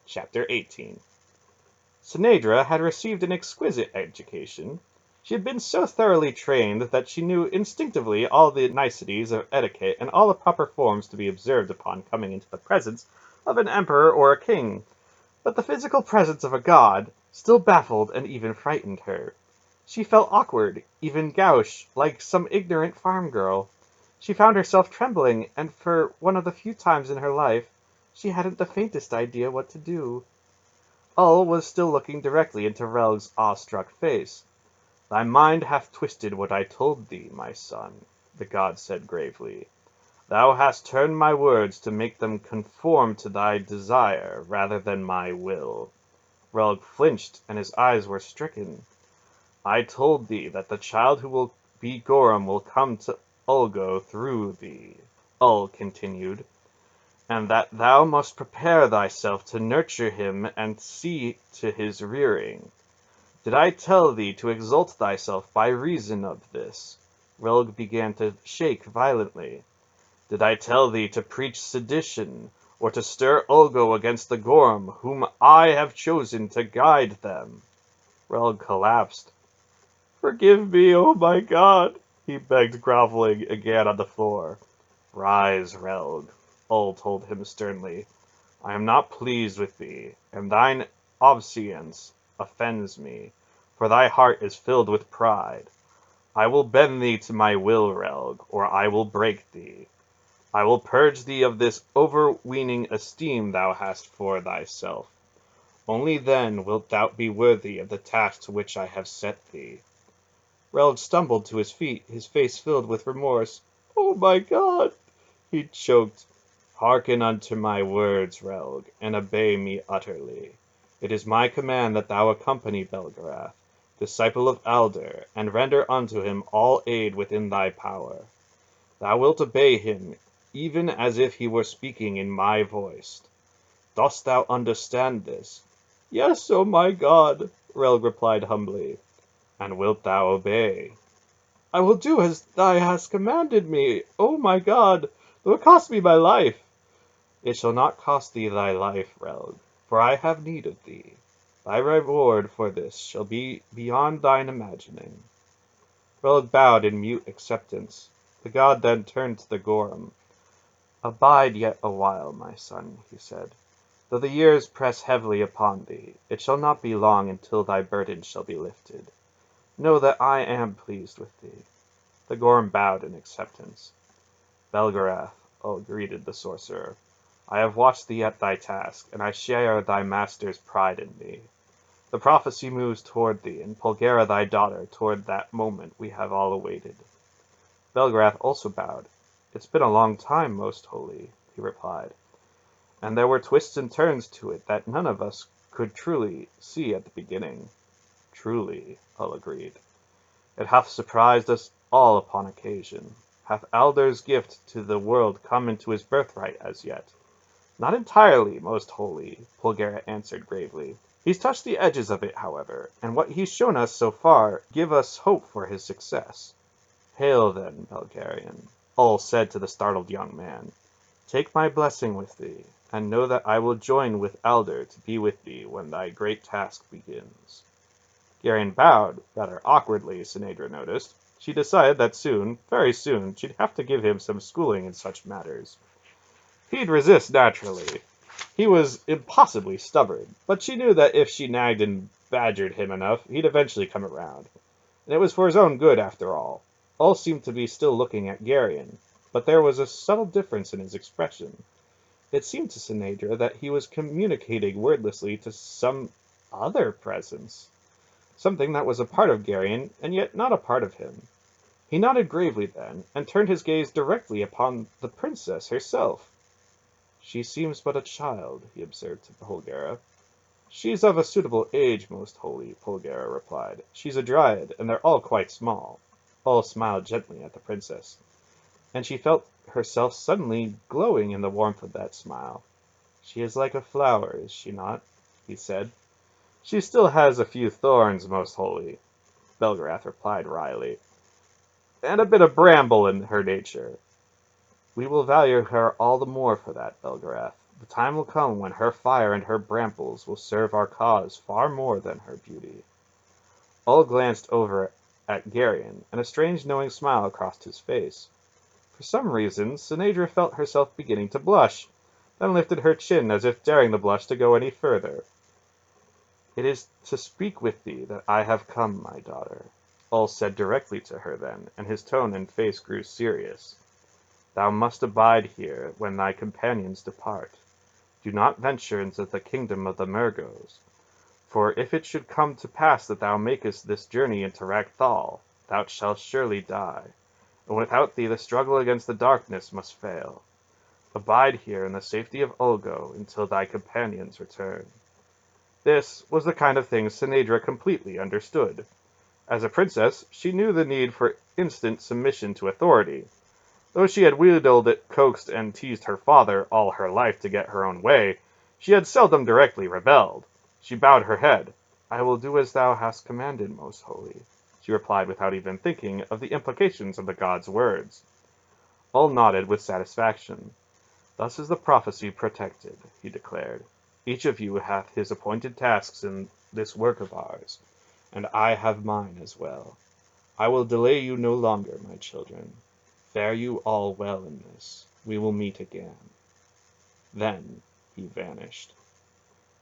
Chapter 18. Synedra had received an exquisite education. She had been so thoroughly trained that she knew instinctively all the niceties of etiquette and all the proper forms to be observed upon coming into the presence of an emperor or a king. But the physical presence of a god still baffled and even frightened her. She felt awkward, even gauche, like some ignorant farm girl. She found herself trembling, and for one of the few times in her life, she hadn't the faintest idea what to do. Ull was still looking directly into Relg's awe-struck face. "Thy mind hath twisted what I told thee, my son," the god said gravely. "Thou hast turned my words to make them conform to thy desire rather than my will." Relg flinched, and his eyes were stricken. "I told thee that the child who will be Gorham will come to Ulgo through thee," Ull continued, "and that thou must prepare thyself to nurture him and see to his rearing. Did I tell thee to exalt thyself by reason of this?" Relg began to shake violently. "Did I tell thee to preach sedition, or to stir Ulgo against the Gorham, whom I have chosen to guide them?" Relg collapsed. "Forgive me, oh my God!" he begged, groveling again on the floor. "Rise, Relg," Ull told him sternly. "I am not pleased with thee, and thine obeisance offends me, for thy heart is filled with pride. I will bend thee to my will, Relg, or I will break thee. I will purge thee of this overweening esteem thou hast for thyself. Only then wilt thou be worthy of the task to which I have set thee." Relg stumbled to his feet, his face filled with remorse. "Oh my God!" he choked. "Hearken unto my words, Relg, and obey me utterly. It is my command that thou accompany Belgarath, disciple of Alder, and render unto him all aid within thy power. Thou wilt obey him, even as if he were speaking in my voice. Dost thou understand this?" "Yes, oh my God," Relg replied humbly. "And wilt thou obey?" "I will do as thou hast commanded me, oh my God, though it cost me my life." "It shall not cost thee thy life, Relg, for I have need of thee. Thy reward for this shall be beyond thine imagining." Relg bowed in mute acceptance. The god then turned to the Gorham. "Abide yet a while, my son," he said. "Though the years press heavily upon thee, it shall not be long until thy burden shall be lifted. Know that I am pleased with thee." The Gorham bowed in acceptance. "Belgarath," greeted the sorcerer, "I have watched thee at thy task, and I share thy master's pride in thee. The prophecy moves toward thee, and Pulgera thy daughter toward that moment we have all awaited." Belgarath also bowed. "It's been a long time, most holy," he replied, "and there were twists and turns to it that none of us could truly see at the beginning." "Truly," Hull agreed. "It hath surprised us all upon occasion. Hath Alder's gift to the world come into his birthright as yet?" "Not entirely, most holy," Pulgera answered gravely. "He's touched the edges of it, however, and what he's shown us so far give us hope for his success." "Hail then, Belgarian," Ull said to the startled young man. "Take my blessing with thee, and know that I will join with Alder to be with thee when thy great task begins." Garion bowed, rather awkwardly, Synedra noticed. She decided that soon, very soon, she'd have to give him some schooling in such matters. He'd resist, naturally. He was impossibly stubborn, but she knew that if she nagged and badgered him enough, he'd eventually come around. And it was for his own good, after all. All seemed to be still looking at Garion, but there was a subtle difference in his expression. It seemed to Synedra that he was communicating wordlessly to some other presence. Something that was a part of Garion, and yet not a part of him. He nodded gravely then, and turned his gaze directly upon the princess herself. "She seems but a child," he observed to Pulgera. "She's of a suitable age, most holy," Pulgera replied. "She's a dryad, and they're all quite small." Ull smiled gently at the princess, and she felt herself suddenly glowing in the warmth of that smile. "She is like a flower, is she not?" he said. "She still has a few thorns, most holy," Belgarath replied wryly, "and a bit of bramble in her nature." "We will value her all the more for that, Belgarath," The time will come when her fire and her brambles will serve our cause far more than her beauty." All glanced over at Geryon, and a strange knowing smile crossed his face. For some reason, Sinadra felt herself beginning to blush, then lifted her chin as if daring the blush to go any further. "It is to speak with thee that I have come, my daughter," Ul said directly to her then, and his tone and face grew serious. "Thou must abide here when thy companions depart. Do not venture into the kingdom of the Murgos, for if it should come to pass that thou makest this journey into Ragthal, thou shalt surely die, and without thee the struggle against the darkness must fail. Abide here in the safety of Ulgo until thy companions return." This was the kind of thing Sinadra completely understood. As a princess, she knew the need for instant submission to authority. Though she had wheedled, coaxed, and teased her father all her life to get her own way, she had seldom directly rebelled. She bowed her head. "I will do as thou hast commanded, most holy," she replied without even thinking of the implications of the god's words. All nodded with satisfaction. "Thus is the prophecy protected," he declared. "Each of you hath his appointed tasks in this work of ours, and I have mine as well. I will delay you no longer, my children. Fare you all well in this. We will meet again." Then he vanished.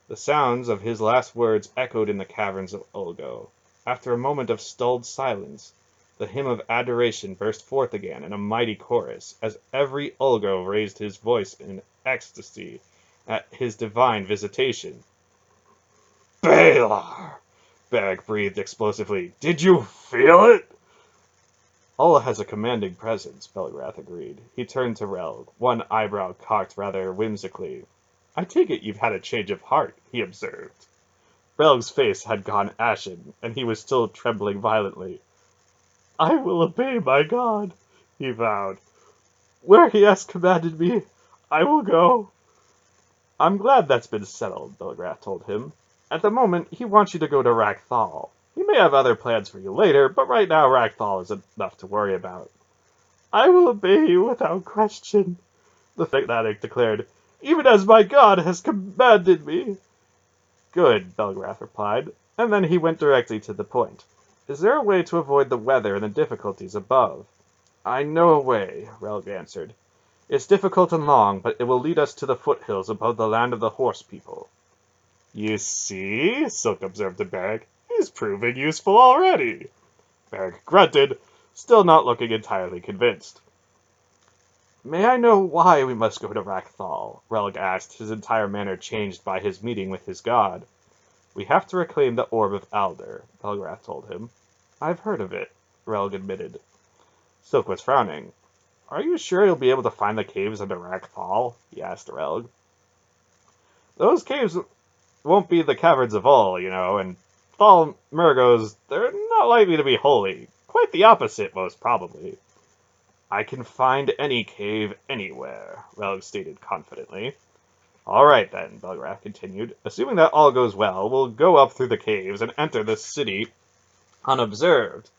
The sounds of his last words echoed in the caverns of Ulgo. After a moment of stilled silence, the hymn of adoration burst forth again in a mighty chorus, as every Ulgo raised his voice in ecstasy at his divine visitation. "Balar!" Beric breathed explosively. "Did you feel it?" "Allah has a commanding presence," Belgrath agreed. He turned to Relg, one eyebrow cocked rather whimsically. "I take it you've had a change of heart," he observed. Relg's face had gone ashen, and he was still trembling violently. "I will obey my God," he vowed. "Where he has commanded me, I will go." "I'm glad that's been settled," Belgrath told him. "At the moment, he wants you to go to Ragthal. He may have other plans for you later, but right now Ragthal is enough to worry about." "I will obey you without question," the fanatic declared, "even as my God has commanded me." "Good," Belgrath replied, and then he went directly to the point. "Is there a way to avoid the weather and the difficulties above?" "I know a way," Relg answered. "It's difficult and long, but it will lead us to the foothills above the land of the horse people." "You see," Silk observed to Beric, "he's proving useful already." Beric grunted, still not looking entirely convinced. "May I know why we must go to Ragthal?" Relg asked, his entire manner changed by his meeting with his god. "We have to reclaim the Orb of Alder," Belgrath told him. "I've heard of it," Relg admitted. Silk was frowning. "Are you sure you'll be able to find the caves under Ragthal?" he asked Relg. "Those caves won't be the caverns of Ul, and Thal Murgos, they're not likely to be holy. Quite the opposite, most probably." "I can find any cave anywhere," Relg stated confidently. "All right, then," Belgrath continued. "Assuming that all goes well, we'll go up through the caves and enter the city unobserved.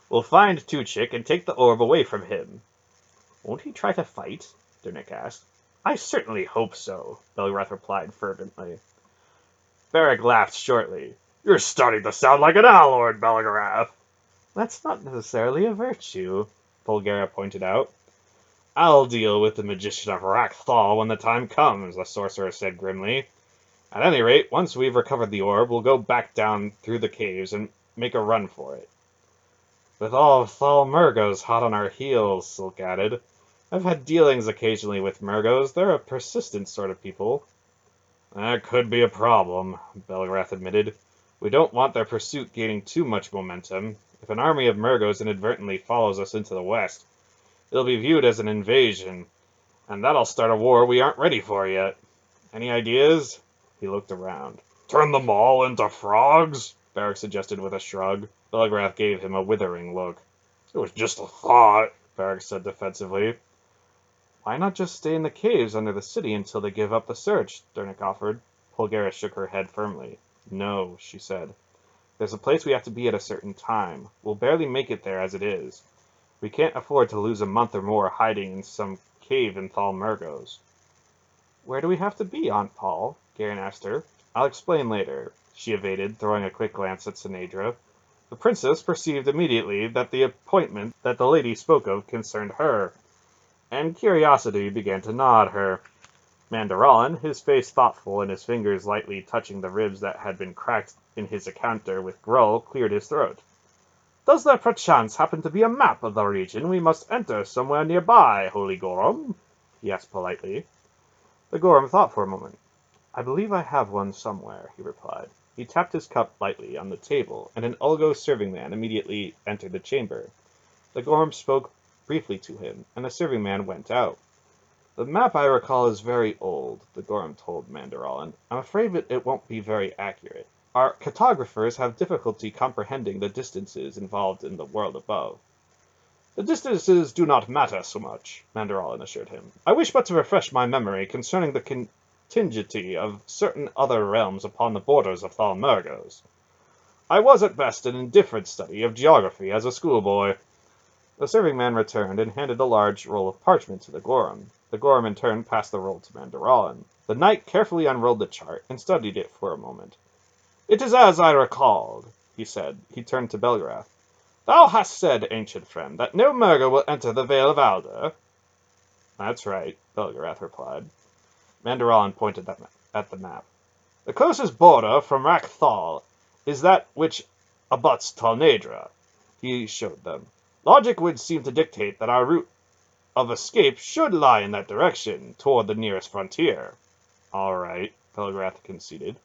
We'll find Tuchik and take the orb away from him." "Won't he try to fight?" Dernik asked. "I certainly hope so," Belgrath replied fervently. Beric laughed shortly. "You're starting to sound like an owl, Lord Belgrath." "That's not necessarily a virtue," Bulgaria pointed out. "I'll deal with the magician of Ragthal when the time comes," the sorcerer said grimly. "At any rate, once we've recovered the orb, we'll go back down through the caves and make a run for it." "With all of Thal Murgos hot on our heels," Silk added. "I've had dealings occasionally with Murgos. They're a persistent sort of people." "That could be a problem," Belgrath admitted. "We don't want their pursuit gaining too much momentum. If an army of Murgos inadvertently follows us into the west, it'll be viewed as an invasion, and that'll start a war we aren't ready for yet. Any ideas?" He looked around. "Turn them all into frogs?" Beric suggested with a shrug. Belgrath gave him a withering look. "It was just a thought," Beric said defensively. "Why not just stay in the caves under the city until they give up the search?" Dernik offered. Bulgaria shook her head firmly. "No," she said. "There's a place we have to be at a certain time. We'll barely make it there as it is. We can't afford to lose a month or more hiding in some cave in Thal Murgos." Where do we have to be, Aunt Paul? Garen asked her. I'll explain later, she evaded, throwing a quick glance at Sinedra. The princess perceived immediately that the appointment that the lady spoke of concerned her, and curiosity began to gnaw at her. Mandaralin, his face thoughtful and his fingers lightly touching the ribs that had been cracked in his encounter with Grull, cleared his throat. Does there perchance happen to be a map of the region we must enter somewhere nearby, Holy Gorham? He asked politely. The Gorham thought for a moment. I believe I have one somewhere, he replied. He tapped his cup lightly on the table, and an Ulgo serving man immediately entered the chamber. The Gorham spoke briefly to him, and the serving man went out. The map I recall is very old, the Gorham told Mandaralin. I'm afraid it won't be very accurate. Our cartographers have difficulty comprehending the distances involved in the world above. The distances do not matter so much, Mandaralin assured him. I wish but to refresh my memory concerning the contingency of certain other realms upon the borders of Thalmergos. I was at best an indifferent study of geography as a schoolboy. The serving man returned and handed a large roll of parchment to the Gorham. The Gorham in turn passed the roll to Mandaralin. The knight carefully unrolled the chart and studied it for a moment. It is as I recalled, he said. He turned to Belgarath. Thou hast said, ancient friend, that no Murga will enter the Vale of Alder. That's right, Belgarath replied. Mandaralin pointed at the map. The closest border from Rakthal is that which abuts Talnadra. He showed them. Logic would seem to dictate that our route of escape should lie in that direction, toward the nearest frontier. All right, Belgarath conceded.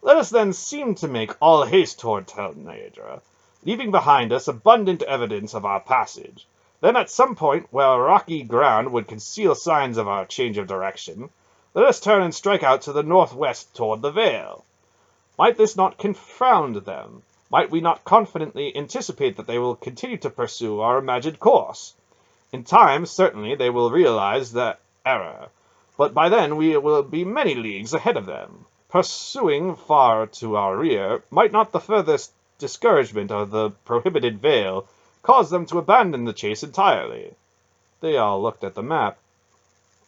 Let us then seem to make all haste toward Talnadra, leaving behind us abundant evidence of our passage. Then at some point where rocky ground would conceal signs of our change of direction, let us turn and strike out to the northwest toward the Vale. Might this not confound them? Might we not confidently anticipate that they will continue to pursue our imagined course? In time, certainly, they will realize the error, but by then we will be many leagues ahead of them. Pursuing far to our rear, might not the furthest discouragement of the prohibited Vale cause them to abandon the chase entirely? They all looked at the map.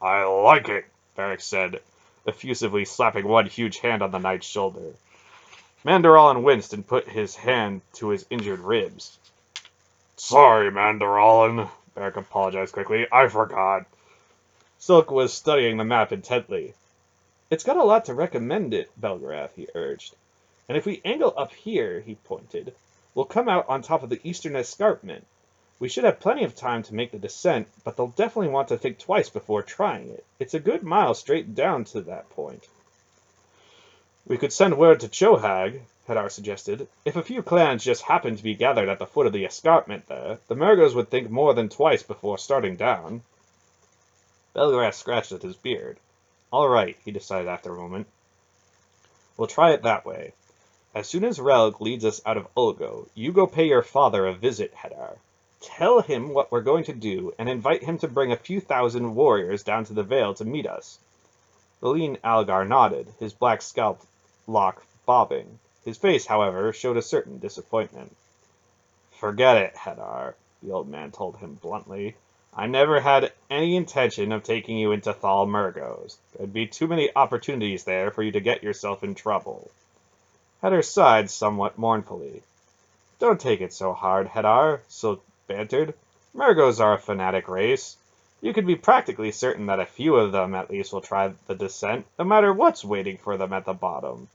I like it, Varric said, effusively slapping one huge hand on the knight's shoulder. Mandaralin winced and put his hand to his injured ribs. Sorry, Mandaralin, Varric apologized quickly. I forgot. Silk was studying the map intently. It's got a lot to recommend it, Belgarath, he urged. And if we angle up here, he pointed, we'll come out on top of the eastern escarpment. We should have plenty of time to make the descent, but they'll definitely want to think twice before trying it. It's a good mile straight down to that point. We could send word to Chohag, Hadar suggested. If a few clans just happened to be gathered at the foot of the escarpment there, the Murgos would think more than twice before starting down. Belgarath scratched at his beard. All right, he decided after a moment. We'll try it that way. As soon as Relg leads us out of Ulgo, you go pay your father a visit, Hadar. Tell him what we're going to do, and invite him to bring a few thousand warriors down to the Vale to meet us. The lean Algar nodded, his black scalp lock bobbing. His face, however, showed a certain disappointment. Forget it, Hadar, the old man told him bluntly. I never had any intention of taking you into Thalmergos. There'd be too many opportunities there for you to get yourself in trouble. Hadar sighed somewhat mournfully. Don't take it so hard, Hadar, Silk bantered. Murgos are a fanatic race. You can be practically certain that a few of them at least will try the descent, no matter what's waiting for them at the bottom.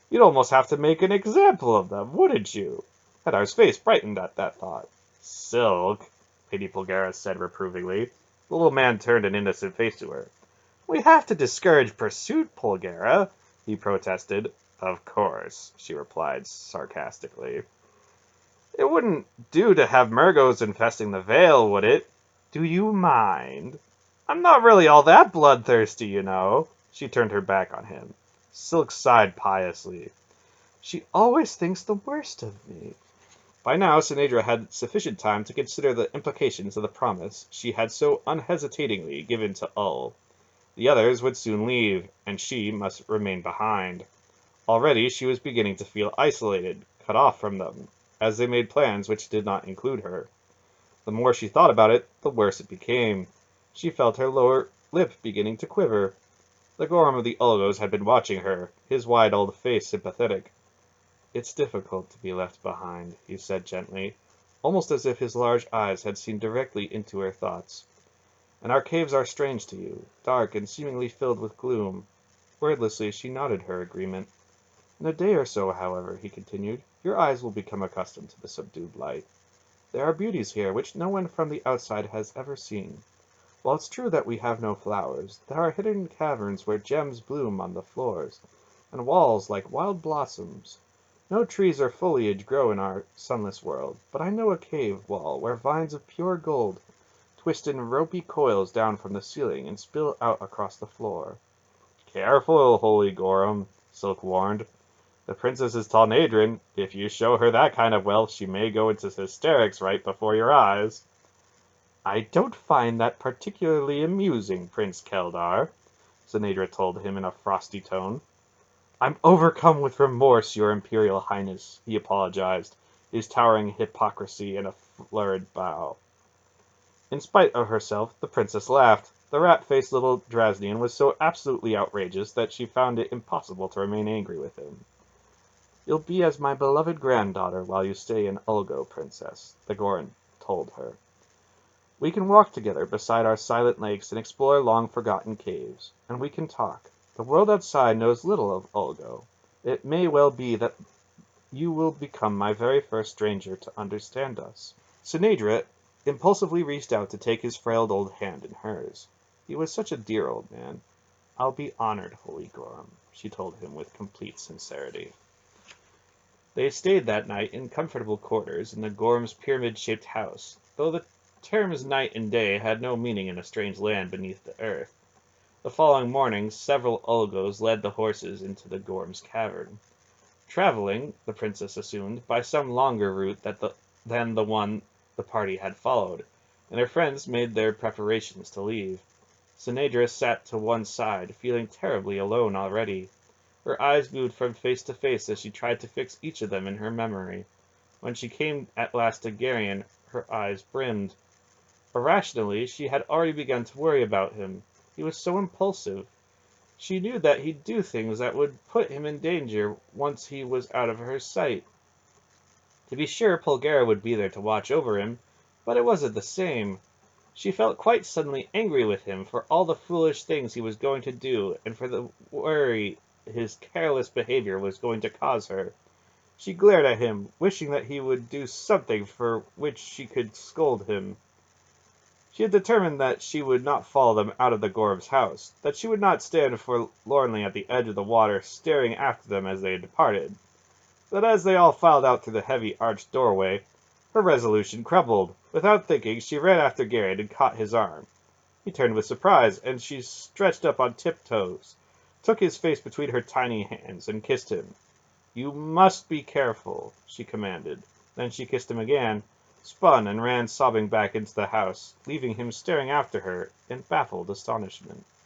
You'd almost have to make an example of them, wouldn't you? Hadar's face brightened at that thought. Silk, Lady Pulgara said reprovingly. The little man turned an innocent face to her. We have to discourage pursuit, Pulgara, he protested. Of course, she replied sarcastically. It wouldn't do to have Murgos infesting the Vale, would it? Do you mind? I'm not really all that bloodthirsty, you know. She turned her back on him. Silk sighed piously. She always thinks the worst of me. By now, Sinedra had sufficient time to consider the implications of the promise she had so unhesitatingly given to Ull. The others would soon leave, and she must remain behind. Already she was beginning to feel isolated, cut off from them, as they made plans which did not include her. The more she thought about it, the worse it became. She felt her lower lip beginning to quiver. The Gorm of the Ulgos had been watching her, his wide old face sympathetic. "It's difficult to be left behind," he said gently, almost as if his large eyes had seen directly into her thoughts. "And our caves are strange to you, dark and seemingly filled with gloom." Wordlessly she nodded her agreement. "In a day or so, however," he continued, "your eyes will become accustomed to the subdued light. There are beauties here which no one from the outside has ever seen. While it's true that we have no flowers, there are hidden caverns where gems bloom on the floors, and walls like wild blossoms. No trees or foliage grow in our sunless world, but I know a cave wall where vines of pure gold twist in ropey coils down from the ceiling and spill out across the floor." "Careful, holy Gorham," Silk warned. "The princess is Talnadrin. If you show her that kind of wealth, she may go into hysterics right before your eyes." "I don't find that particularly amusing, Prince Keldar," Sanadra told him in a frosty tone. "I'm overcome with remorse, your Imperial Highness," he apologized, his towering hypocrisy in a flurried bow. In spite of herself, the princess laughed. The rat-faced little Draznian was so absolutely outrageous that she found it impossible to remain angry with him. "You'll be as my beloved granddaughter while you stay in Ulgo, Princess," the Goron told her. "We can walk together beside our silent lakes and explore long-forgotten caves. And we can talk. The world outside knows little of Ulgo. It may well be that you will become my very first stranger to understand us." Sinedra impulsively reached out to take his frail old hand in hers. He was such a dear old man. "I'll be honored, Holy Gorham," she told him with complete sincerity. They stayed that night in comfortable quarters in the Gorm's pyramid-shaped house, though the terms night and day had no meaning in a strange land beneath the earth. The following morning several Ulgos led the horses into the Gorm's cavern, traveling, the princess assumed, by some longer route than the one the party had followed, and her friends made their preparations to leave. Sinedra sat to one side, feeling terribly alone already. Her eyes moved from face to face as she tried to fix each of them in her memory. When she came at last to Geryon, her eyes brimmed. Irrationally, she had already begun to worry about him. He was so impulsive. She knew that he'd do things that would put him in danger once he was out of her sight. To be sure, Pulgera would be there to watch over him, but it wasn't the same. She felt quite suddenly angry with him for all the foolish things he was going to do and for the worry his careless behavior was going to cause her. She glared at him, wishing that he would do something for which she could scold him. She had determined that she would not follow them out of the Gorm's house, that she would not stand forlornly at the edge of the water staring after them as they departed. But as they all filed out through the heavy arched doorway, her resolution crumbled. Without thinking, she ran after Garrett and caught his arm. He turned with surprise, and she stretched up on tiptoes, took his face between her tiny hands, and kissed him. "You must be careful," she commanded. Then she kissed him again, spun, and ran sobbing back into the house, leaving him staring after her in baffled astonishment.